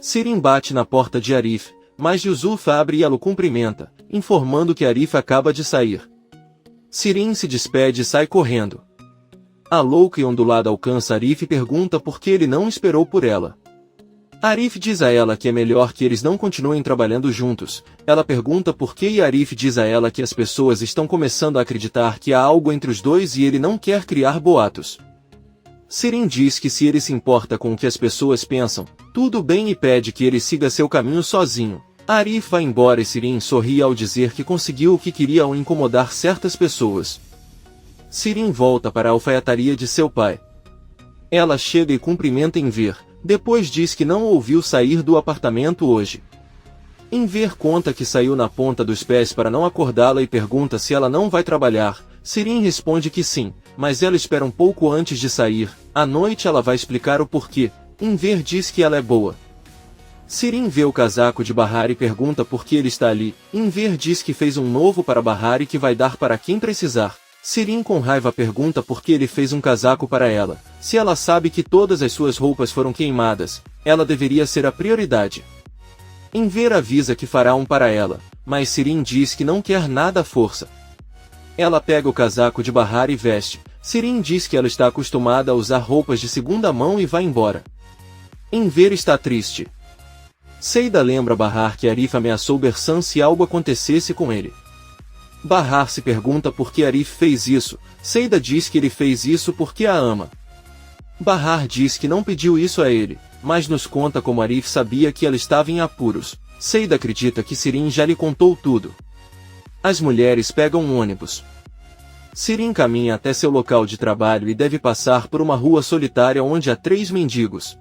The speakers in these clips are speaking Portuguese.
Sirin bate na porta de Arif, mas Yusuf abre e ela o cumprimenta, informando que Arif acaba de sair. Sirin se despede e sai correndo. A louca e ondulada alcança Arif e pergunta por que ele não esperou por ela. Arif diz a ela que é melhor que eles não continuem trabalhando juntos. Ela pergunta por que e Arif diz a ela que as pessoas estão começando a acreditar que há algo entre os dois e ele não quer criar boatos. Sirin diz que se ele se importa com o que as pessoas pensam, tudo bem e pede que ele siga seu caminho sozinho. Arif vai embora e Sirin sorri ao dizer que conseguiu o que queria ao incomodar certas pessoas. Sirin volta para a alfaiataria de seu pai. Ela chega e cumprimenta Enver, depois diz que não ouviu sair do apartamento hoje. Enver conta que saiu na ponta dos pés para não acordá-la e pergunta se ela não vai trabalhar. Sirin responde que sim, mas ela espera um pouco antes de sair. À noite ela vai explicar o porquê. Enver diz que ela é boa. Sirin vê o casaco de Bahar e pergunta por que ele está ali. Enver diz que fez um novo para Bahar e que vai dar para quem precisar. Sirin com raiva pergunta por que ele fez um casaco para ela. Se ela sabe que todas as suas roupas foram queimadas, ela deveria ser a prioridade. Enver avisa que fará um para ela, mas Sirin diz que não quer nada à força. Ela pega o casaco de Bahar e veste. Sirin diz que ela está acostumada a usar roupas de segunda mão e vai embora. Enver está triste. Seida lembra Bahar que Arif ameaçou Bersan se algo acontecesse com ele. Bahar se pergunta por que Arif fez isso. Seida diz que ele fez isso porque a ama. Bahar diz que não pediu isso a ele, mas nos conta como Arif sabia que ela estava em apuros. Seida acredita que Sirin já lhe contou tudo. As mulheres pegam um ônibus. Sirin caminha até seu local de trabalho e deve passar por uma rua solitária onde há 3 mendigos.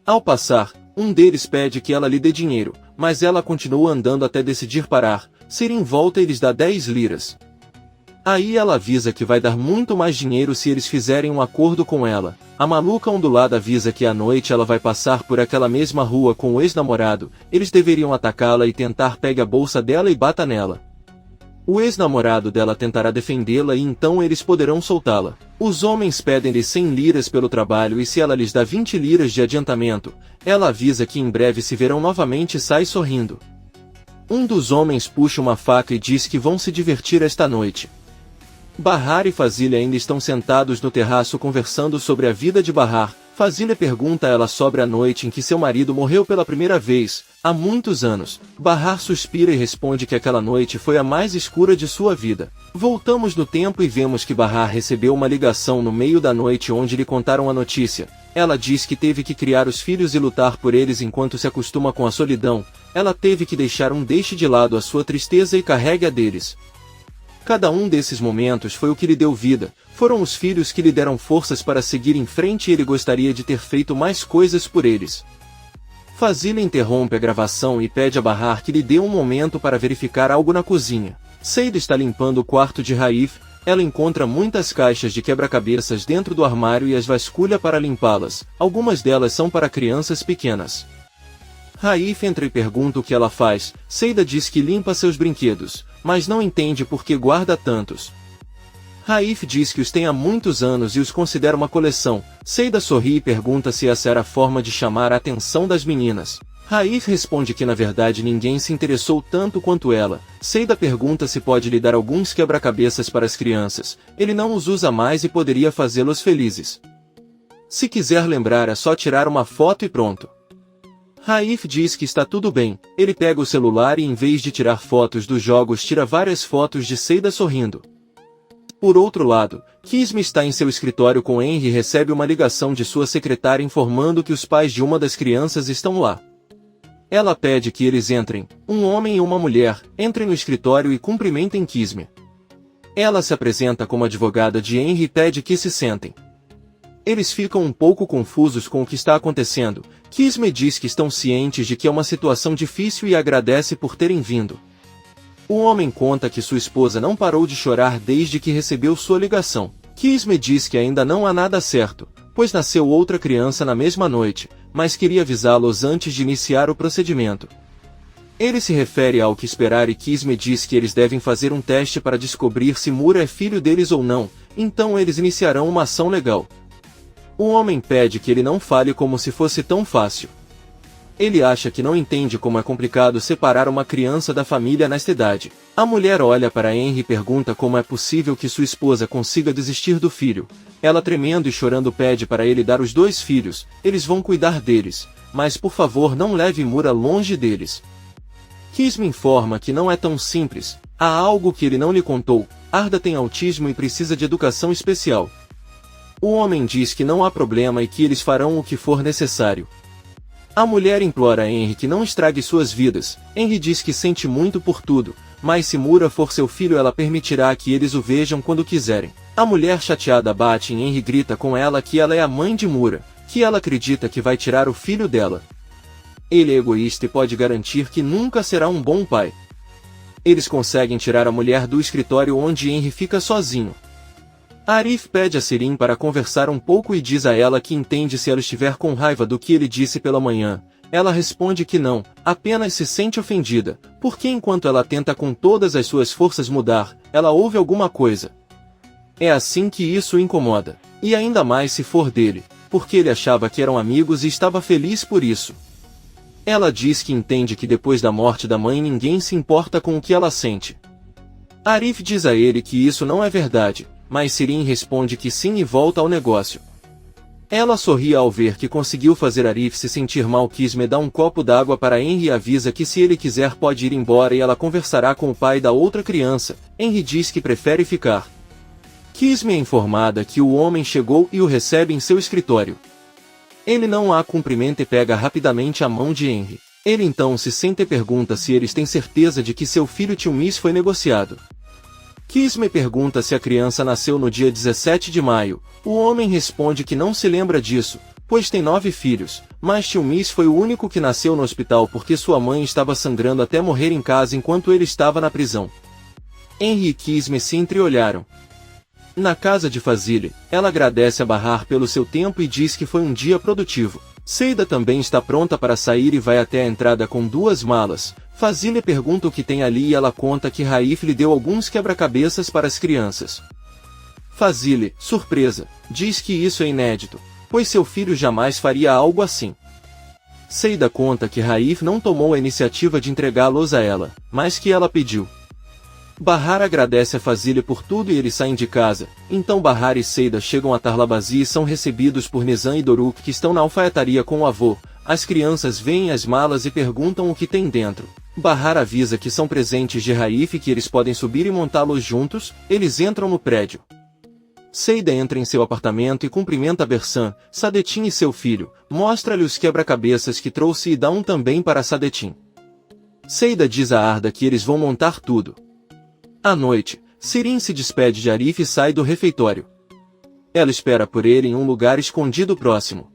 Ao passar, um deles pede que ela lhe dê dinheiro, mas ela continua andando até decidir parar. Sirin volta e lhes dá 10 liras. Aí ela avisa que vai dar muito mais dinheiro se eles fizerem um acordo com ela. A maluca ondulada avisa que à noite ela vai passar por aquela mesma rua com o ex-namorado. Eles deveriam atacá-la e tentar pegar a bolsa dela e bata nela. O ex-namorado dela tentará defendê-la e então eles poderão soltá-la. Os homens pedem-lhe 100 liras pelo trabalho e se ela lhes dá 20 liras de adiantamento, ela avisa que em breve se verão novamente e sai sorrindo. Um dos homens puxa uma faca e diz que vão se divertir esta noite. Bahar e Fazilha ainda estão sentados no terraço conversando sobre a vida de Bahar. Fazilha pergunta a ela sobre a noite em que seu marido morreu pela primeira vez, há muitos anos. Bahar suspira e responde que aquela noite foi a mais escura de sua vida. Voltamos no tempo e vemos que Bahar recebeu uma ligação no meio da noite onde lhe contaram a notícia. Ela diz que teve que criar os filhos e lutar por eles enquanto se acostuma com a solidão. Ela teve que deixar deixe de lado a sua tristeza e carregue a deles. Cada um desses momentos foi o que lhe deu vida, foram os filhos que lhe deram forças para seguir em frente e ele gostaria de ter feito mais coisas por eles. Fazilha interrompe a gravação e pede a Bahar que lhe dê um momento para verificar algo na cozinha. Seida está limpando o quarto de Raif, ela encontra muitas caixas de quebra-cabeças dentro do armário e as vasculha para limpá-las, algumas delas são para crianças pequenas. Raif entra e pergunta o que ela faz. Seida diz que limpa seus brinquedos, mas não entende por que guarda tantos. Raif diz que os tem há muitos anos e os considera uma coleção. Seida sorri e pergunta se essa era a forma de chamar a atenção das meninas. Raif responde que na verdade ninguém se interessou tanto quanto ela. Seida pergunta se pode lhe dar alguns quebra-cabeças para as crianças. Ele não os usa mais e poderia fazê-los felizes. Se quiser lembrar é só tirar uma foto e pronto. Raif diz que está tudo bem. Ele pega o celular e em vez de tirar fotos dos jogos tira várias fotos de Seida sorrindo. Por outro lado, Kisme está em seu escritório com Henry e recebe uma ligação de sua secretária informando que os pais de uma das crianças estão lá. Ela pede que eles entrem, um homem e uma mulher, entrem no escritório e cumprimentem Kisme. Ela se apresenta como advogada de Henry e pede que se sentem. Eles ficam um pouco confusos com o que está acontecendo. Kisme diz que estão cientes de que é uma situação difícil e agradece por terem vindo. O homem conta que sua esposa não parou de chorar desde que recebeu sua ligação. Kisme diz que ainda não há nada certo, pois nasceu outra criança na mesma noite, mas queria avisá-los antes de iniciar o procedimento. Ele se refere ao que esperar e Kisme diz que eles devem fazer um teste para descobrir se Mura é filho deles ou não, então eles iniciarão uma ação legal. O homem pede que ele não fale como se fosse tão fácil. Ele acha que não entende como é complicado separar uma criança da família nesta idade. A mulher olha para Henry e pergunta como é possível que sua esposa consiga desistir do filho. Ela, tremendo e chorando, pede para ele dar os 2 filhos, eles vão cuidar deles, mas por favor não leve Mura longe deles. Kisme informa que não é tão simples, há algo que ele não lhe contou, Arda tem autismo e precisa de educação especial. O homem diz que não há problema e que eles farão o que for necessário. A mulher implora Henry que não estrague suas vidas. Henry diz que sente muito por tudo, mas se Mura for seu filho ela permitirá que eles o vejam quando quiserem. A mulher chateada bate em Henry e grita com ela que ela é a mãe de Mura, que ela acredita que vai tirar o filho dela. Ele é egoísta e pode garantir que nunca será um bom pai. Eles conseguem tirar a mulher do escritório onde Henry fica sozinho. Arif pede a Sirin para conversar um pouco e diz a ela que entende se ela estiver com raiva do que ele disse pela manhã. Ela responde que não, apenas se sente ofendida, porque enquanto ela tenta com todas as suas forças mudar, ela ouve alguma coisa. É assim que isso o incomoda, e ainda mais se for dele, porque ele achava que eram amigos e estava feliz por isso. Ela diz que entende que depois da morte da mãe ninguém se importa com o que ela sente. Arif diz a ele que isso não é verdade, mas Sirin responde que sim e volta ao negócio. Ela sorri ao ver que conseguiu fazer Arif se sentir mal. Kisme dá um copo d'água para Henry e avisa que se ele quiser pode ir embora e ela conversará com o pai da outra criança. Henry diz que prefere ficar. Kisme é informada que o homem chegou e o recebe em seu escritório. Ele não a cumprimenta e pega rapidamente a mão de Henry. Ele então se senta e pergunta se eles têm certeza de que seu filho Tilmis foi negociado. Kisme pergunta se a criança nasceu no dia 17 de maio. O homem responde que não se lembra disso, pois tem 9 filhos, mas Tilmis foi o único que nasceu no hospital porque sua mãe estava sangrando até morrer em casa enquanto ele estava na prisão. Henry e Kisme se entreolharam. Na casa de Fazile, ela agradece a Bahar pelo seu tempo e diz que foi um dia produtivo. Seida também está pronta para sair e vai até a entrada com 2 malas. Fazile pergunta o que tem ali e ela conta que Raif lhe deu alguns quebra-cabeças para as crianças. Fazile, surpresa, diz que isso é inédito, pois seu filho jamais faria algo assim. Seida conta que Raif não tomou a iniciativa de entregá-los a ela, mas que ela pediu. Bahar agradece a Fazile por tudo e eles saem de casa. Então Bahar e Seida chegam a Tarlabazi e são recebidos por Nizam e Doruk, que estão na alfaiataria com o avô. As crianças veem as malas e perguntam o que tem dentro. Bahar avisa que são presentes de Raif e que eles podem subir e montá-los juntos. Eles entram no prédio. Seida entra em seu apartamento e cumprimenta Bersan, Sadetin e seu filho. Mostra-lhe os quebra-cabeças que trouxe e dá um também para Sadetin. Seida diz a Arda que eles vão montar tudo. À noite, Sirin se despede de Arif e sai do refeitório. Ela espera por ele em um lugar escondido próximo.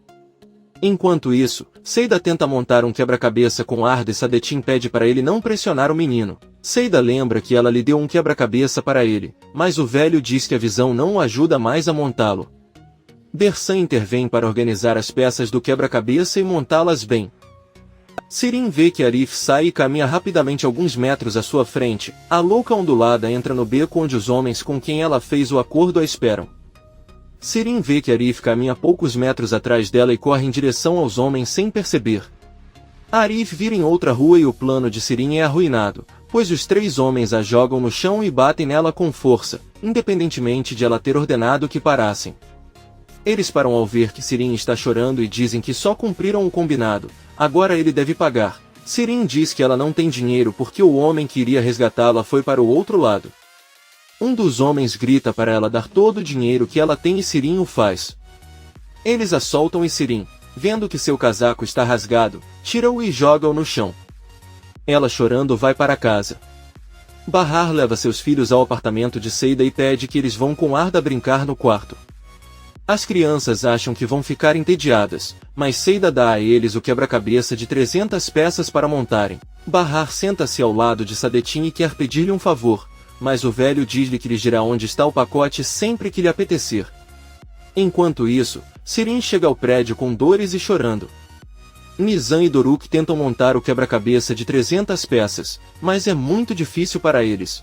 Enquanto isso, Seida tenta montar um quebra-cabeça com Arda e Sadetin pede para ele não pressionar o menino. Seida lembra que ela lhe deu um quebra-cabeça para ele, mas o velho diz que a visão não o ajuda mais a montá-lo. Bersan intervém para organizar as peças do quebra-cabeça e montá-las bem. Sirin vê que Arif sai e caminha rapidamente alguns metros à sua frente. A louca ondulada entra no beco onde os homens com quem ela fez o acordo a esperam. Sirin vê que Arif caminha poucos metros atrás dela e corre em direção aos homens sem perceber. Arif vira em outra rua e o plano de Sirin é arruinado, pois os 3 homens a jogam no chão e batem nela com força, independentemente de ela ter ordenado que parassem. Eles param ao ver que Sirin está chorando e dizem que só cumpriram o combinado. Agora ele deve pagar. Sirin diz que ela não tem dinheiro porque o homem que iria resgatá-la foi para o outro lado. Um dos homens grita para ela dar todo o dinheiro que ela tem e Sirin o faz. Eles a soltam e Sirin, vendo que seu casaco está rasgado, tira-o e joga-o no chão. Ela chorando vai para casa. Bahar leva seus filhos ao apartamento de Seida e pede que eles vão com Arda brincar no quarto. As crianças acham que vão ficar entediadas, mas Seida dá a eles o quebra-cabeça de 300 peças para montarem. Bahar senta-se ao lado de Sadetin e quer pedir-lhe um favor, mas o velho diz-lhe que lhe dirá onde está o pacote sempre que lhe apetecer. Enquanto isso, Sirin chega ao prédio com dores e chorando. Nizam e Doruk tentam montar o quebra-cabeça de 300 peças, mas é muito difícil para eles.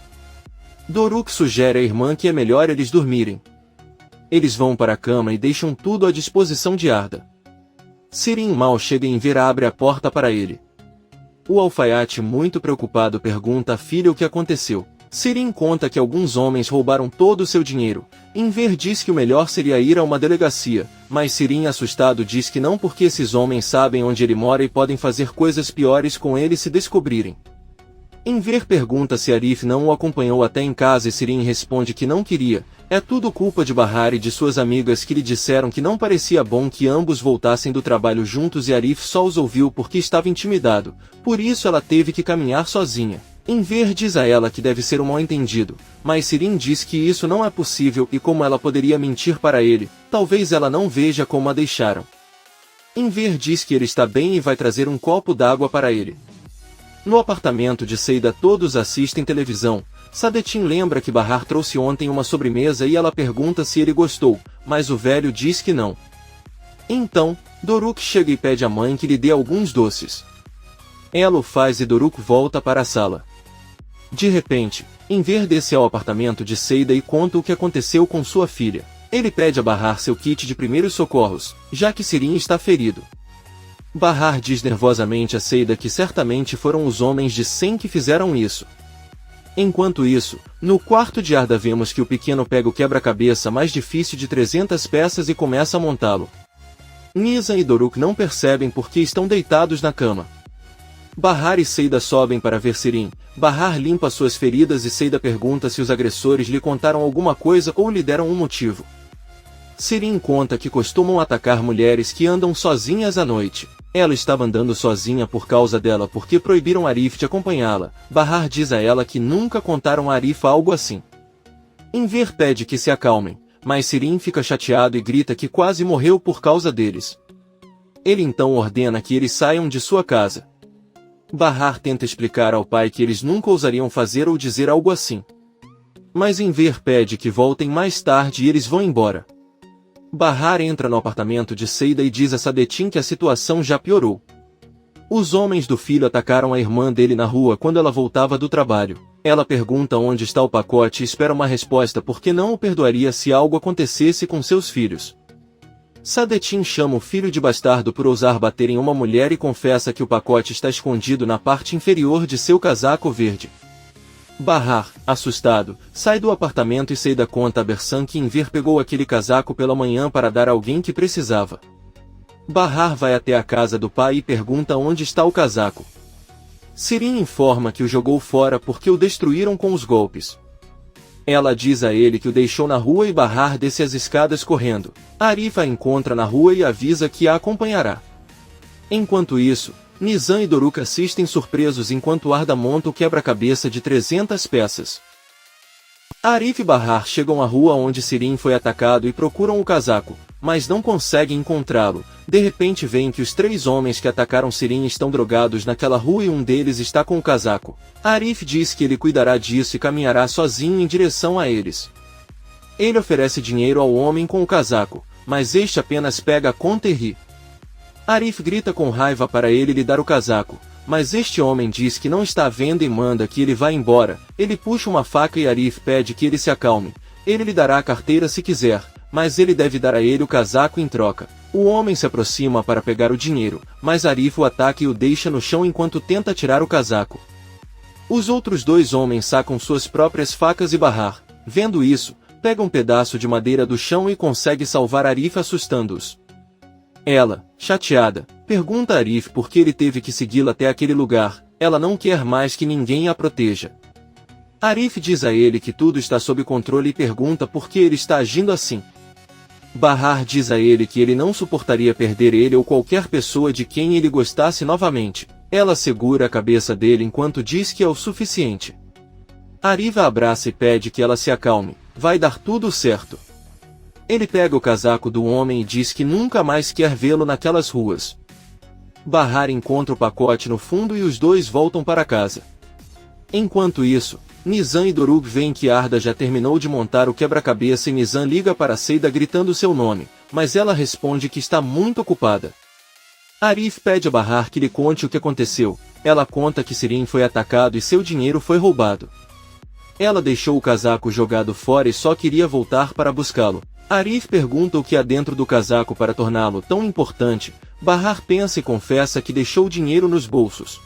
Doruk sugere à irmã que é melhor eles dormirem. Eles vão para a cama e deixam tudo à disposição de Arda. Sirin mal chega em ver abre a porta para ele. O alfaiate, muito preocupado, pergunta à filha o que aconteceu. Sirin conta que alguns homens roubaram todo o seu dinheiro. Enver diz que o melhor seria ir a uma delegacia, mas Sirin, assustado, diz que não porque esses homens sabem onde ele mora e podem fazer coisas piores com ele se descobrirem. Enver pergunta se Arif não o acompanhou até em casa e Sirin responde que não queria. É tudo culpa de Bahar e de suas amigas que lhe disseram que não parecia bom que ambos voltassem do trabalho juntos e Arif só os ouviu porque estava intimidado, por isso ela teve que caminhar sozinha. Enver diz a ela que deve ser um mal-entendido, mas Sirin diz que isso não é possível e como ela poderia mentir para ele, talvez ela não veja como a deixaram. Enver diz que ele está bem e vai trazer um copo d'água para ele. No apartamento de Seida todos assistem televisão. Sadetin lembra que Bahar trouxe ontem uma sobremesa e ela pergunta se ele gostou, mas o velho diz que não. Então, Doruk chega e pede à mãe que lhe dê alguns doces. Ela o faz e Doruk volta para a sala. De repente, Enver desce ao apartamento de Seida e conta o que aconteceu com sua filha. Ele pede a Bahar seu kit de primeiros socorros, já que Sirin está ferido. Bahar diz nervosamente a Seida que certamente foram os homens de Sen que fizeram isso. Enquanto isso, no quarto de Arda vemos que o pequeno pega o quebra-cabeça mais difícil de 300 peças e começa a montá-lo. Nizam e Doruk não percebem porque estão deitados na cama. Bahar e Seida sobem para ver Sirin. Bahar limpa suas feridas e Seida pergunta se os agressores lhe contaram alguma coisa ou lhe deram um motivo. Sirin conta que costumam atacar mulheres que andam sozinhas à noite. Ela estava andando sozinha por causa dela porque proibiram Arif de acompanhá-la. Bahar diz a ela que nunca contaram a Arif algo assim. Enver pede que se acalmem, mas Sirin fica chateado e grita que quase morreu por causa deles. Ele então ordena que eles saiam de sua casa. Bahar tenta explicar ao pai que eles nunca ousariam fazer ou dizer algo assim. Mas Enver pede que voltem mais tarde e eles vão embora. Bahar entra no apartamento de Seida e diz a Sadetin que a situação já piorou. Os homens do filho atacaram a irmã dele na rua quando ela voltava do trabalho. Ela pergunta onde está o pacote e espera uma resposta porque não o perdoaria se algo acontecesse com seus filhos. Sadetin chama o filho de bastardo por ousar bater em uma mulher e confessa que o pacote está escondido na parte inferior de seu casaco verde. Bahar, assustado, sai do apartamento e Seida conta a Bersan que Enver pegou aquele casaco pela manhã para dar a alguém que precisava. Bahar vai até a casa do pai e pergunta onde está o casaco. Sirin informa que o jogou fora porque o destruíram com os golpes. Ela diz a ele que o deixou na rua e Bahar desce as escadas correndo. Arif a encontra na rua e avisa que a acompanhará. Enquanto isso, Nizam e Doruk assistem surpresos enquanto Arda monta o quebra-cabeça de 300 peças. Arif e Bahar chegam à rua onde Sirin foi atacado e procuram o casaco, mas não conseguem encontrá-lo. De repente veem que os 3 homens que atacaram Sirin estão drogados naquela rua e um deles está com o casaco. Arif diz que ele cuidará disso e caminhará sozinho em direção a eles. Ele oferece dinheiro ao homem com o casaco, mas este apenas pega a conta e ri. Arif grita com raiva para ele lhe dar o casaco, mas este homem diz que não está à venda e manda que ele vá embora. Ele puxa uma faca e Arif pede que ele se acalme. Ele lhe dará a carteira se quiser, mas ele deve dar a ele o casaco em troca. O homem se aproxima para pegar o dinheiro, mas Arif o ataca e o deixa no chão enquanto tenta tirar o casaco. Os outros 2 homens sacam suas próprias facas e Bahar, vendo isso, pega um pedaço de madeira do chão e consegue salvar Arif assustando-os. Ela, chateada, pergunta a Arif por que ele teve que segui-la até aquele lugar. Ela não quer mais que ninguém a proteja. Arif diz a ele que tudo está sob controle e pergunta por que ele está agindo assim. Bahar diz a ele que ele não suportaria perder ele ou qualquer pessoa de quem ele gostasse novamente. Ela segura a cabeça dele enquanto diz que é o suficiente. Arif a abraça e pede que ela se acalme. Vai dar tudo certo. Ele pega o casaco do homem e diz que nunca mais quer vê-lo naquelas ruas. Bahar encontra o pacote no fundo e os 2 voltam para casa. Enquanto isso, Nizam e Doruk veem que Arda já terminou de montar o quebra-cabeça e Nizam liga para Seida gritando seu nome, mas ela responde que está muito ocupada. Arif pede a Bahar que lhe conte o que aconteceu. Ela conta que Sirin foi atacado e seu dinheiro foi roubado. Ela deixou o casaco jogado fora e só queria voltar para buscá-lo. Arif pergunta o que há dentro do casaco para torná-lo tão importante. Bahar pensa e confessa que deixou dinheiro nos bolsos.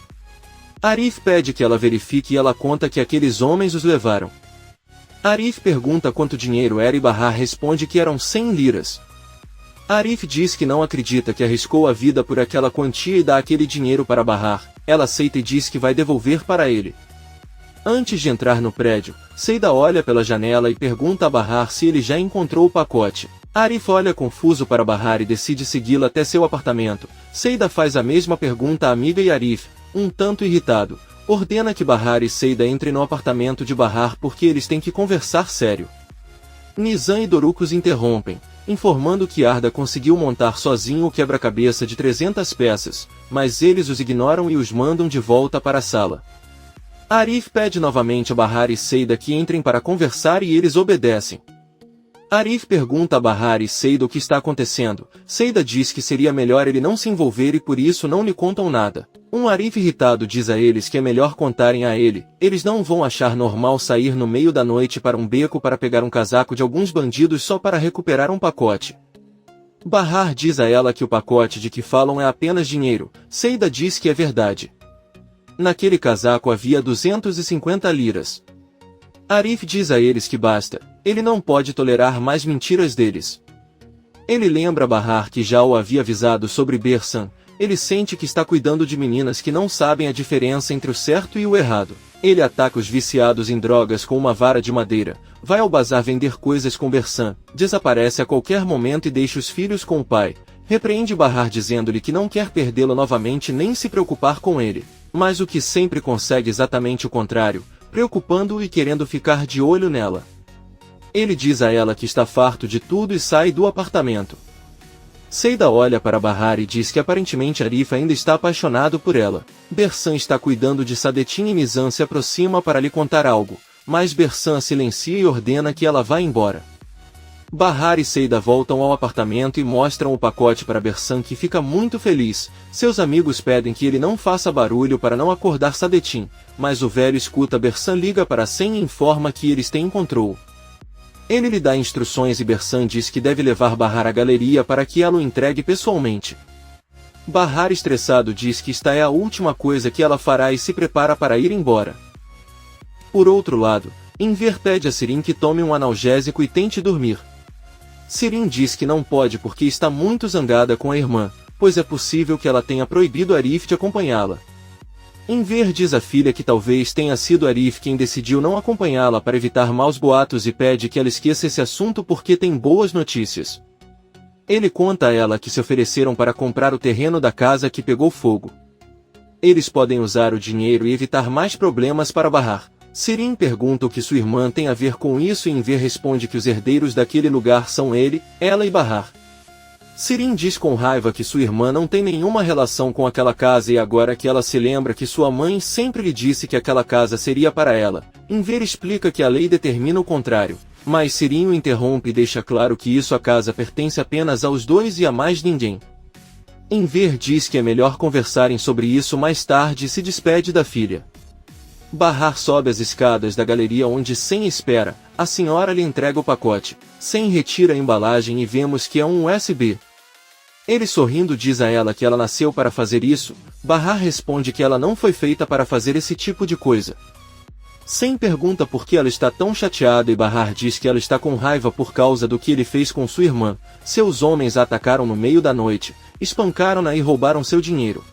Arif pede que ela verifique e ela conta que aqueles homens os levaram. Arif pergunta quanto dinheiro era e Bahar responde que eram 100 liras. Arif diz que não acredita que arriscou a vida por aquela quantia e dá aquele dinheiro para Bahar. Ela aceita e diz que vai devolver para ele. Antes de entrar no prédio, Seida olha pela janela e pergunta a Bahar se ele já encontrou o pacote. Arif olha confuso para Bahar e decide segui-la até seu apartamento. Seida faz a mesma pergunta à amiga e Arif, um tanto irritado, ordena que Bahar e Seida entrem no apartamento de Bahar porque eles têm que conversar sério. Nizam e Doruk os interrompem, informando que Arda conseguiu montar sozinho o quebra-cabeça de 300 peças, mas eles os ignoram e os mandam de volta para a sala. Arif pede novamente a Bahar e Seida que entrem para conversar e eles obedecem. Arif pergunta a Bahar e Seida o que está acontecendo. Seida diz que seria melhor ele não se envolver e por isso não lhe contam nada. Arif irritado diz a eles que é melhor contarem a ele. Eles não vão achar normal sair no meio da noite para um beco para pegar um casaco de alguns bandidos só para recuperar um pacote. Bahar diz a ela que o pacote de que falam é apenas dinheiro. Seida diz que é verdade. Naquele casaco havia 250 liras. Arif diz a eles que basta, ele não pode tolerar mais mentiras deles. Ele lembra Bahar que já o havia avisado sobre Bersan, ele sente que está cuidando de meninas que não sabem a diferença entre o certo e o errado. Ele ataca os viciados em drogas com uma vara de madeira, vai ao bazar vender coisas com Bersan, desaparece a qualquer momento e deixa os filhos com o pai. Repreende Bahar dizendo-lhe que não quer perdê-lo novamente nem se preocupar com ele. Mas o que sempre consegue exatamente o contrário, preocupando-o e querendo ficar de olho nela. Ele diz a ela que está farto de tudo e sai do apartamento. Seida olha para Bahar e diz que aparentemente Arif ainda está apaixonado por ela. Bersan está cuidando de Sadetin e Nizam se aproxima para lhe contar algo, mas Bersan silencia e ordena que ela vá embora. Bahar e Seida voltam ao apartamento e mostram o pacote para Bersan que fica muito feliz. Seus amigos pedem que ele não faça barulho para não acordar Sadetin, mas o velho escuta Bersan liga para Sen e informa que eles têm encontrou. Ele lhe dá instruções e Bersan diz que deve levar Bahar à galeria para que ela o entregue pessoalmente. Bahar estressado diz que esta é a última coisa que ela fará e se prepara para ir embora. Por outro lado, Enver pede a Sirin que tome um analgésico e tente dormir. Sirin diz que não pode porque está muito zangada com a irmã, pois é possível que ela tenha proibido Arif de acompanhá-la. Enver diz à filha que talvez tenha sido Arif quem decidiu não acompanhá-la para evitar maus boatos e pede que ela esqueça esse assunto porque tem boas notícias. Ele conta a ela que se ofereceram para comprar o terreno da casa que pegou fogo. Eles podem usar o dinheiro e evitar mais problemas para Bahar. Sirin pergunta o que sua irmã tem a ver com isso e Enver responde que os herdeiros daquele lugar são ele, ela e Bahar. Sirin diz com raiva que sua irmã não tem nenhuma relação com aquela casa e agora que ela se lembra que sua mãe sempre lhe disse que aquela casa seria para ela. Enver explica que a lei determina o contrário, mas Sirin o interrompe e deixa claro que a casa pertence apenas aos dois e a mais ninguém. Enver diz que é melhor conversarem sobre isso mais tarde e se despede da filha. Bahar sobe as escadas da galeria onde Sen espera, a senhora lhe entrega o pacote. Sen retira a embalagem e vemos que é um USB. Ele sorrindo diz a ela que ela nasceu para fazer isso. Bahar responde que ela não foi feita para fazer esse tipo de coisa. Sen pergunta por que ela está tão chateada e Bahar diz que ela está com raiva por causa do que ele fez com sua irmã. Seus homens a atacaram no meio da noite, espancaram-na e roubaram seu dinheiro.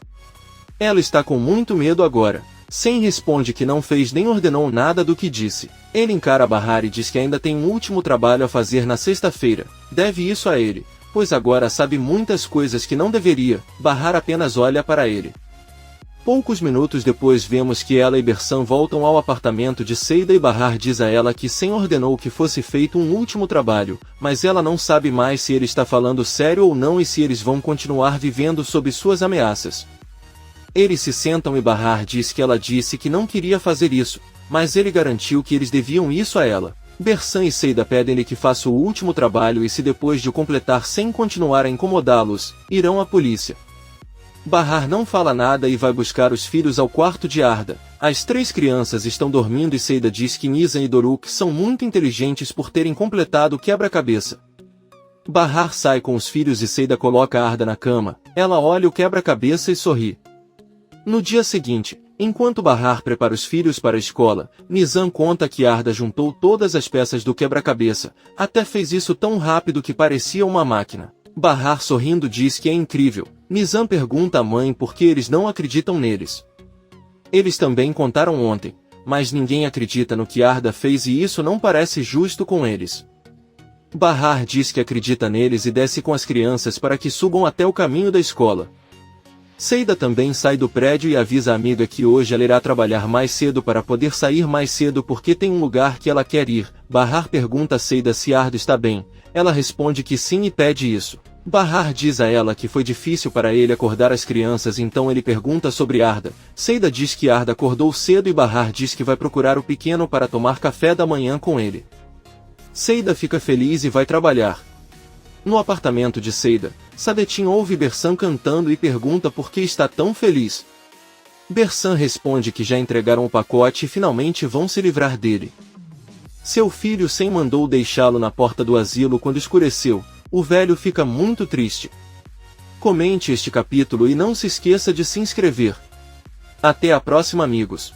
Ela está com muito medo agora. Sen responde que não fez nem ordenou nada do que disse. Ele encara Bahar e diz que ainda tem um último trabalho a fazer na sexta-feira. Deve isso a ele, pois agora sabe muitas coisas que não deveria. Bahar apenas olha para ele. Poucos minutos depois vemos que ela e Bersan voltam ao apartamento de Seida e Bahar diz a ela que Sen ordenou que fosse feito um último trabalho, mas ela não sabe mais se ele está falando sério ou não e se eles vão continuar vivendo sob suas ameaças. Eles se sentam e Bahar diz que ela disse que não queria fazer isso, mas ele garantiu que eles deviam isso a ela. Bersan e Seida pedem-lhe que faça o último trabalho e se depois de o completar sem continuar a incomodá-los, irão à polícia. Bahar não fala nada e vai buscar os filhos ao quarto de Arda. As três crianças estão dormindo e Seida diz que Nizam e Doruk são muito inteligentes por terem completado o quebra-cabeça. Bahar sai com os filhos e Seida coloca Arda na cama, ela olha o quebra-cabeça e sorri. No dia seguinte, enquanto Bahar prepara os filhos para a escola, Nizam conta que Arda juntou todas as peças do quebra-cabeça, até fez isso tão rápido que parecia uma máquina. Bahar sorrindo diz que é incrível. Nizam pergunta à mãe por que eles não acreditam neles. Eles também contaram ontem, mas ninguém acredita no que Arda fez e isso não parece justo com eles. Bahar diz que acredita neles e desce com as crianças para que subam até o caminho da escola. Seida também sai do prédio e avisa a amiga que hoje ela irá trabalhar mais cedo para poder sair mais cedo porque tem um lugar que ela quer ir. Bahar pergunta a Seida se Arda está bem, ela responde que sim e pede isso. Bahar diz a ela que foi difícil para ele acordar as crianças, então ele pergunta sobre Arda. Seida diz que Arda acordou cedo e Bahar diz que vai procurar o pequeno para tomar café da manhã com ele. Seida fica feliz e vai trabalhar. No apartamento de Seida, Sadetin ouve Bersan cantando e pergunta por que está tão feliz. Bersan responde que já entregaram o pacote e finalmente vão se livrar dele. Seu filho Sem mandou deixá-lo na porta do asilo quando escureceu. O velho fica muito triste. Comente este capítulo e não se esqueça de se inscrever. Até a próxima, amigos.